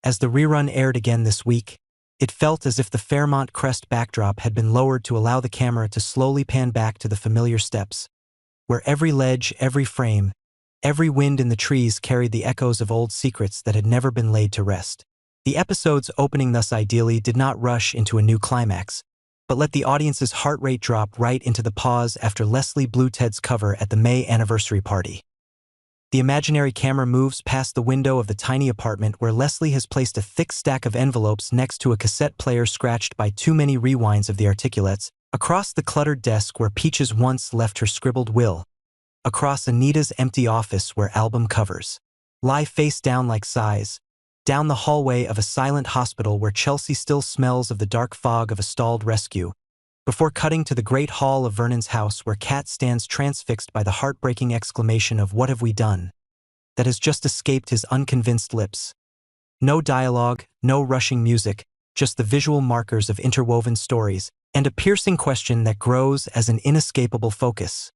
As the rerun aired again this week, it felt as if the Fairmont Crest backdrop had been lowered to allow the camera to slowly pan back to the familiar steps, where every ledge, every frame, every wind in the trees carried the echoes of old secrets that had never been laid to rest. The episode's opening thus ideally did not rush into a new climax, but let the audience's heart rate drop right into the pause after Leslie blew Ted's cover at the May anniversary party. The imaginary camera moves past the window of the tiny apartment where Leslie has placed a thick stack of envelopes next to a cassette player scratched by too many rewinds of the articulates, across the cluttered desk where Peaches once left her scribbled will, across Anita's empty office where album covers lie face down like sighs, down the hallway of a silent hospital where Chelsea still smells of the dark fog of a stalled rescue, before cutting to the great hall of Vernon's house where Kat stands transfixed by the heartbreaking exclamation of "What have we done?" that has just escaped his unconvinced lips. No dialogue, no rushing music, just the visual markers of interwoven stories, and a piercing question that grows as an inescapable focus.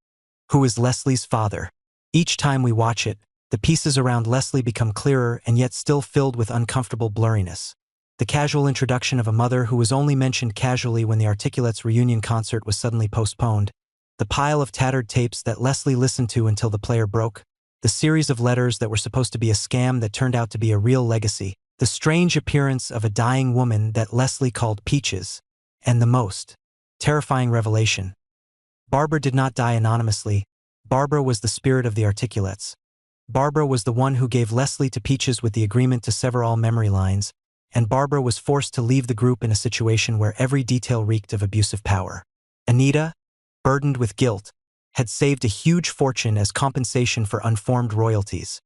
Who is Leslie's father? Each time we watch it, the pieces around Leslie become clearer and yet still filled with uncomfortable blurriness. The casual introduction of a mother who was only mentioned casually when the Articulates' reunion concert was suddenly postponed, the pile of tattered tapes that Leslie listened to until the player broke, the series of letters that were supposed to be a scam that turned out to be a real legacy, the strange appearance of a dying woman that Leslie called Peaches, and the most terrifying revelation. Barbara did not die anonymously. Barbara was the spirit of the Articulates. Barbara was the one who gave Leslie to Peaches with the agreement to sever all memory lines, and Barbara was forced to leave the group in a situation where every detail reeked of abusive power. Anita, burdened with guilt, had saved a huge fortune as compensation for unformed royalties.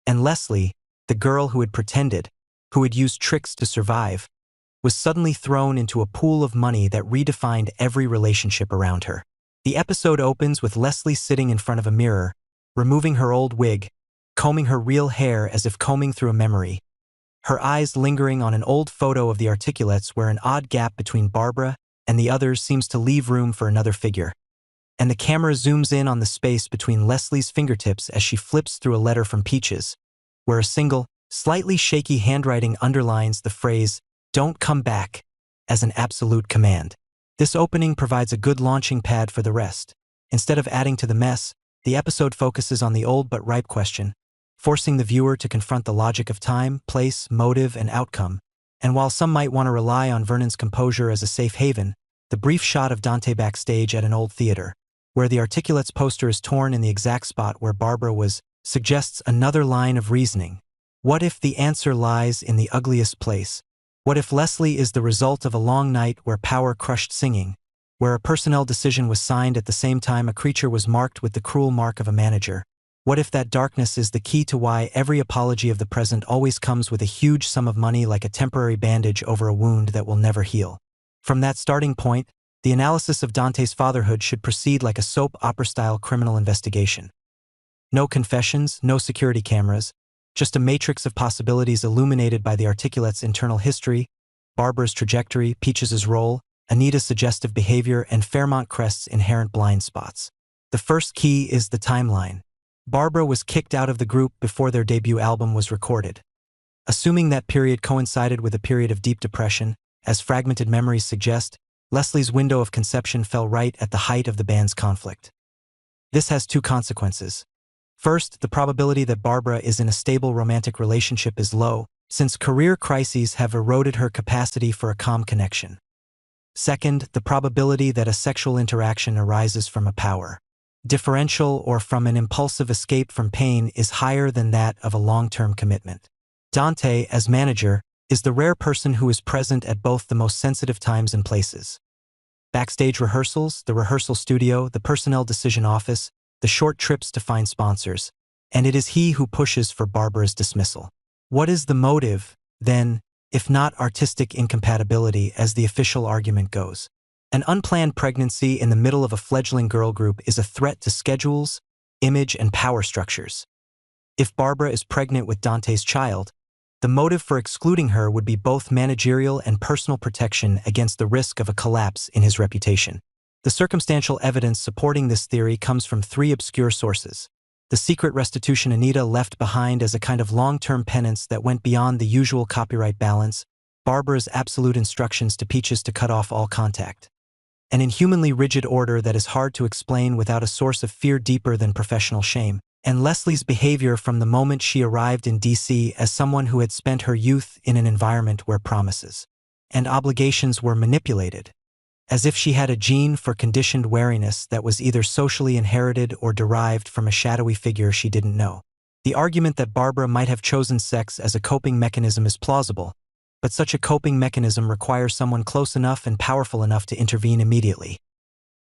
And Leslie, the girl who had pretended, who had used tricks to survive, was suddenly thrown into a pool of money that redefined every relationship around her. The episode opens with Leslie sitting in front of a mirror, removing her old wig, combing her real hair as if combing through a memory, her eyes lingering on an old photo of the Articulates where an odd gap between Barbara and the others seems to leave room for another figure. And the camera zooms in on the space between Leslie's fingertips as she flips through a letter from Peaches, where a single, slightly shaky handwriting underlines the phrase, "Don't come back," as an absolute command. This opening provides a good launching pad for the rest. Instead of adding to the mess, the episode focuses on the old but ripe question, forcing the viewer to confront the logic of time, place, motive, and outcome. And while some might want to rely on Vernon's composure as a safe haven, the brief shot of Dante backstage at an old theater, where the Articulates poster is torn in the exact spot where Barbara was, suggests another line of reasoning. What if the answer lies in the ugliest place? What if Leslie is the result of a long night where power crushed singing, where a personnel decision was signed at the same time a creature was marked with the cruel mark of a manager? What if that darkness is the key to why every apology of the present always comes with a huge sum of money like a temporary bandage over a wound that will never heal? From that starting point, the analysis of Dante's fatherhood should proceed like a soap opera-style criminal investigation. No confessions, no security cameras, just a matrix of possibilities illuminated by the Articulates' internal history, Barbara's trajectory, Peaches' role, Anita's suggestive behavior, and Fairmont Crest's inherent blind spots. The first key is the timeline. Barbara was kicked out of the group before their debut album was recorded. Assuming that period coincided with a period of deep depression, as fragmented memories suggest, Leslie's window of conception fell right at the height of the band's conflict. This has two consequences. First, the probability that Barbara is in a stable romantic relationship is low, since career crises have eroded her capacity for a calm connection. Second, the probability that a sexual interaction arises from a power differential or from an impulsive escape from pain is higher than that of a long-term commitment. Dante, as manager, is the rare person who is present at both the most sensitive times and places. Backstage rehearsals, the rehearsal studio, the personnel decision office, the short trips to find sponsors, and it is he who pushes for Barbara's dismissal. What is the motive, then, if not artistic incompatibility as the official argument goes? An unplanned pregnancy in the middle of a fledgling girl group is a threat to schedules, image, and power structures. If Barbara is pregnant with Dante's child, the motive for excluding her would be both managerial and personal protection against the risk of a collapse in his reputation. The circumstantial evidence supporting this theory comes from three obscure sources. The secret restitution Anita left behind as a kind of long-term penance that went beyond the usual copyright balance, Barbara's absolute instructions to Peaches to cut off all contact. An inhumanly rigid order that is hard to explain without a source of fear deeper than professional shame. And Leslie's behavior from the moment she arrived in D.C. as someone who had spent her youth in an environment where promises and obligations were manipulated, as if she had a gene for conditioned wariness that was either socially inherited or derived from a shadowy figure she didn't know. The argument that Barbara might have chosen sex as a coping mechanism is plausible, but such a coping mechanism requires someone close enough and powerful enough to intervene immediately.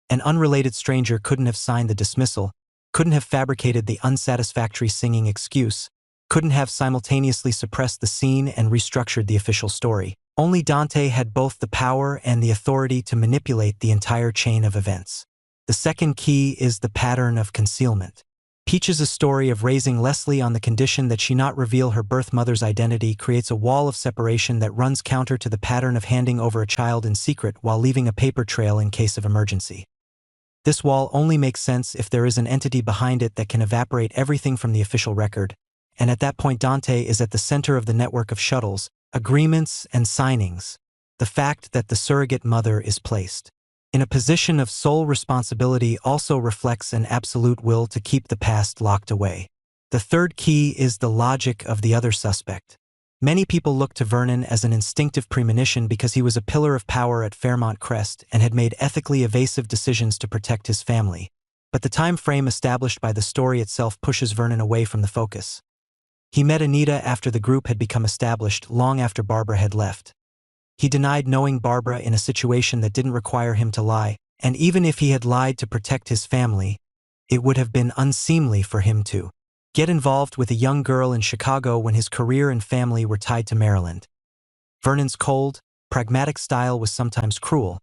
An unrelated stranger couldn't have signed the dismissal, couldn't have fabricated the unsatisfactory singing excuse, couldn't have simultaneously suppressed the scene and restructured the official story. Only Dante had both the power and the authority to manipulate the entire chain of events. The second key is the pattern of concealment. Peaches' story of raising Leslie on the condition that she not reveal her birth mother's identity creates a wall of separation that runs counter to the pattern of handing over a child in secret while leaving a paper trail in case of emergency. This wall only makes sense if there is an entity behind it that can evaporate everything from the official record, and at that point Dante is at the center of the network of shuttles, agreements, and signings. The fact that the surrogate mother is placed in a position of sole responsibility also reflects an absolute will to keep the past locked away. The third key is the logic of the other suspect. Many people look to Vernon as an instinctive premonition because he was a pillar of power at Fairmont Crest and had made ethically evasive decisions to protect his family. But the time frame established by the story itself pushes Vernon away from the focus. He met Anita after the group had become established, long after Barbara had left. He denied knowing Barbara in a situation that didn't require him to lie, and even if he had lied to protect his family, it would have been unseemly for him to get involved with a young girl in Chicago when his career and family were tied to Maryland. Vernon's cold, pragmatic style was sometimes cruel,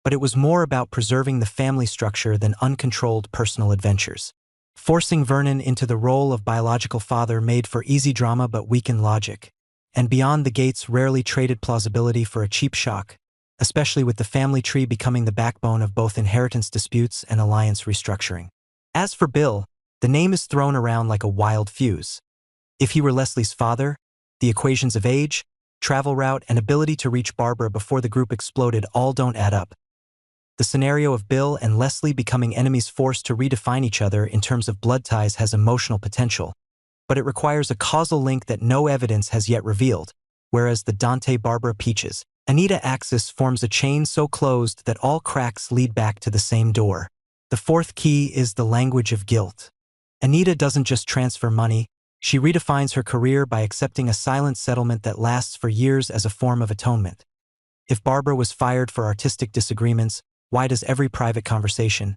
but it was more about preserving the family structure than uncontrolled personal adventures. Forcing Vernon into the role of biological father made for easy drama but weakened logic, and Beyond the Gates rarely traded plausibility for a cheap shock, especially with the family tree becoming the backbone of both inheritance disputes and alliance restructuring. As for Bill, the name is thrown around like a wild fuse. If he were Leslie's father, the equations of age, travel route, and ability to reach Barbara before the group exploded all don't add up. The scenario of Bill and Leslie becoming enemies forced to redefine each other in terms of blood ties has emotional potential, but it requires a causal link that no evidence has yet revealed, whereas the Dante-Barbara-Peaches, Anita axis forms a chain so closed that all cracks lead back to the same door. The fourth key is the language of guilt. Anita doesn't just transfer money, she redefines her career by accepting a silent settlement that lasts for years as a form of atonement. If Barbara was fired for artistic disagreements, why does every private conversation,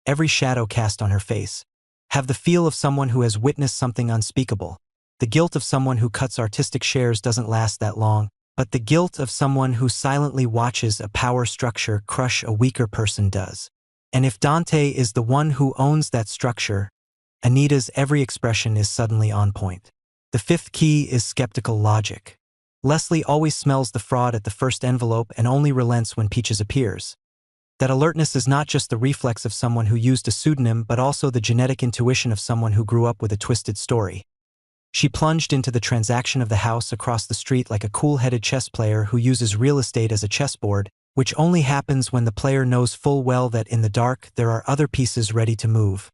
every shadow cast on her face, have the feel of someone who has witnessed something unspeakable? The guilt of someone who cuts artistic shares doesn't last that long, but the guilt of someone who silently watches a power structure crush a weaker person does. And if Dante is the one who owns that structure, Anita's every expression is suddenly on point. The fifth key is skeptical logic. Leslie always smells the fraud at the first envelope and only relents when Peaches appears. That alertness is not just the reflex of someone who used a pseudonym but also the genetic intuition of someone who grew up with a twisted story. She plunged into the transaction of the house across the street like a cool-headed chess player who uses real estate as a chessboard, which only happens when the player knows full well that in the dark there are other pieces ready to move.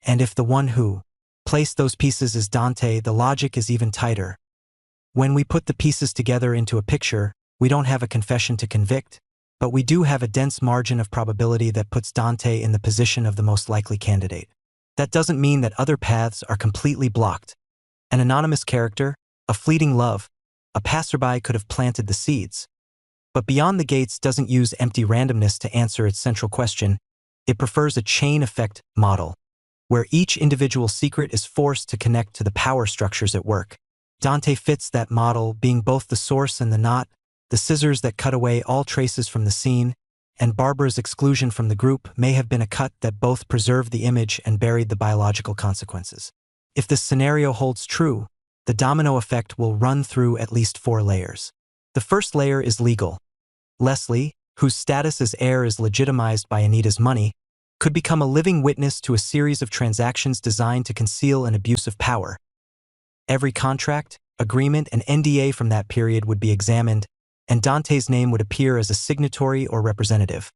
And if the one who placed those pieces is Dante, the logic is even tighter. When we put the pieces together into a picture, we don't have a confession to convict, but we do have a dense margin of probability that puts Dante in the position of the most likely candidate. That doesn't mean that other paths are completely blocked. An anonymous character, a fleeting love, a passerby could have planted the seeds. But Beyond the Gates doesn't use empty randomness to answer its central question. It prefers a chain effect model, where each individual secret is forced to connect to the power structures at work. Dante fits that model, being both the source and the knot, the scissors that cut away all traces from the scene, and Barbara's exclusion from the group may have been a cut that both preserved the image and buried the biological consequences. If this scenario holds true, the domino effect will run through at least 4 layers. The first layer is legal. Leslie, whose status as heir is legitimized by Anita's money, could become a living witness to a series of transactions designed to conceal an abuse of power. Every contract, agreement, and NDA from that period would be examined, and Dante's name would appear as a signatory or representative.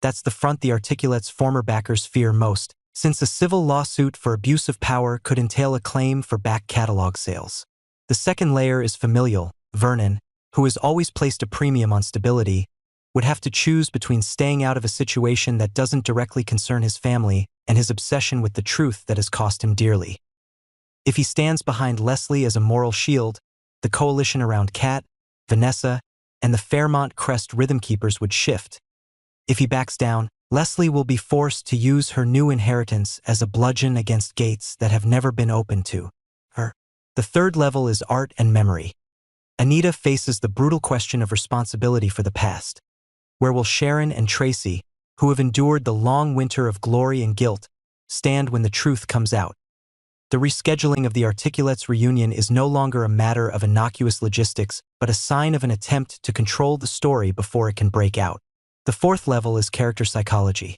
That's the front the Articulate's former backers fear most, since a civil lawsuit for abuse of power could entail a claim for back catalog sales. The second layer is familial. Vernon, who has always placed a premium on stability, would have to choose between staying out of a situation that doesn't directly concern his family and his obsession with the truth that has cost him dearly. If he stands behind Leslie as a moral shield, the coalition around Kat, Vanessa, and the Fairmont Crest Rhythm Keepers would shift. If he backs down, Leslie will be forced to use her new inheritance as a bludgeon against gates that have never been opened to her. The third level is art and memory. Anita faces the brutal question of responsibility for the past. Where will Sharon and Tracy, who have endured the long winter of glory and guilt, stand when the truth comes out? The rescheduling of the Articulate's reunion is no longer a matter of innocuous logistics, but a sign of an attempt to control the story before it can break out. The fourth level is character psychology.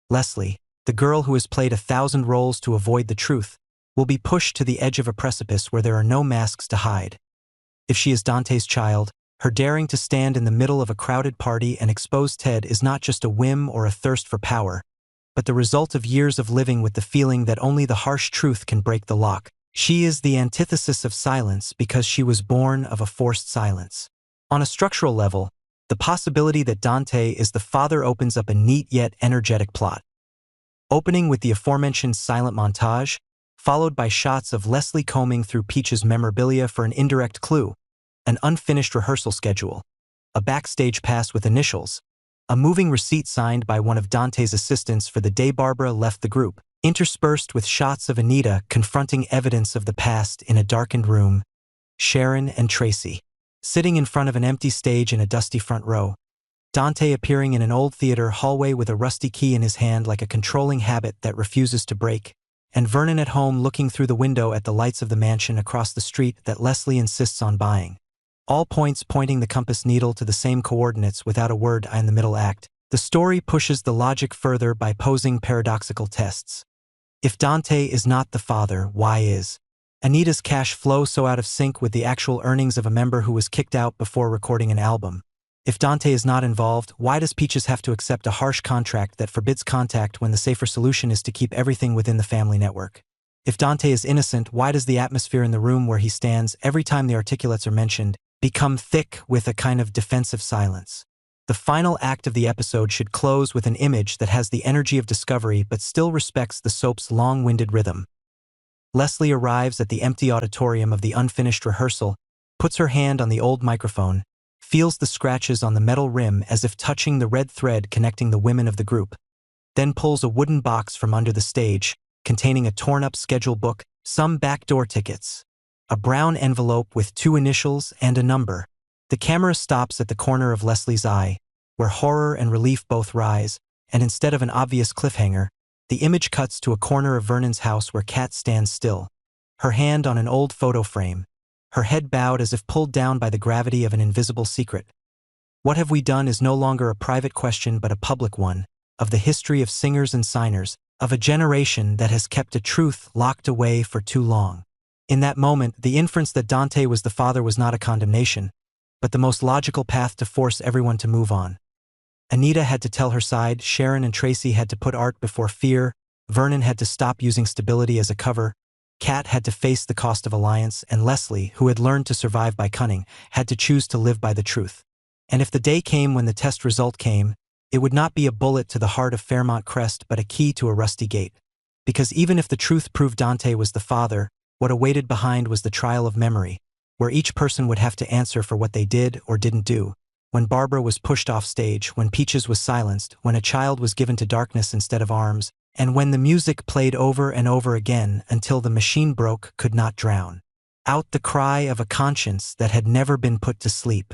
Leslie, the girl who has played 1,000 roles to avoid the truth, will be pushed to the edge of a precipice where there are no masks to hide. If she is Dante's child, her daring to stand in the middle of a crowded party and expose Ted is not just a whim or a thirst for power, but the result of years of living with the feeling that only the harsh truth can break the lock. She is the antithesis of silence because she was born of a forced silence. On a structural level, the possibility that Dante is the father opens up a neat yet energetic plot. Opening with the aforementioned silent montage, followed by shots of Leslie combing through Peach's memorabilia for an indirect clue, an unfinished rehearsal schedule, a backstage pass with initials, a moving receipt signed by one of Dante's assistants for the day Barbara left the group, interspersed with shots of Anita confronting evidence of the past in a darkened room, Sharon and Tracy sitting in front of an empty stage in a dusty front row, Dante appearing in an old theater hallway with a rusty key in his hand like a controlling habit that refuses to break, and Vernon at home looking through the window at the lights of the mansion across the street that Leslie insists on buying. All points pointing the compass needle to the same coordinates without a word in the middle act. The story pushes the logic further by posing paradoxical tests. If Dante is not the father, why is Anita's cash flow so out of sync with the actual earnings of a member who was kicked out before recording an album? If Dante is not involved, why does Peaches have to accept a harsh contract that forbids contact when the safer solution is to keep everything within the family network? If Dante is innocent, why does the atmosphere in the room where he stands every time the Articulates are mentioned become thick with a kind of defensive silence? The final act of the episode should close with an image that has the energy of discovery but still respects the soap's long-winded rhythm. Leslie arrives at the empty auditorium of the unfinished rehearsal, puts her hand on the old microphone, feels the scratches on the metal rim as if touching the red thread connecting the women of the group, then pulls a wooden box from under the stage, containing a torn-up schedule book, some backdoor tickets, a brown envelope with 2 initials and a number. The camera stops at the corner of Leslie's eye, where horror and relief both rise, and instead of an obvious cliffhanger, the image cuts to a corner of Vernon's house where Kat stands still, her hand on an old photo frame, her head bowed as if pulled down by the gravity of an invisible secret. What have we done is no longer a private question but a public one, of the history of singers and signers, of a generation that has kept a truth locked away for too long. In that moment, the inference that Dante was the father was not a condemnation, but the most logical path to force everyone to move on. Anita had to tell her side, Sharon and Tracy had to put art before fear, Vernon had to stop using stability as a cover, Kat had to face the cost of alliance, and Leslie, who had learned to survive by cunning, had to choose to live by the truth. And if the day came when the test result came, it would not be a bullet to the heart of Fairmont Crest but a key to a rusty gate. Because even if the truth proved Dante was the father, what awaited behind was the trial of memory, where each person would have to answer for what they did or didn't do. When Barbara was pushed off stage, when Peaches was silenced, when a child was given to darkness instead of arms, and when the music played over and over again until the machine broke could not drown out the cry of a conscience that had never been put to sleep.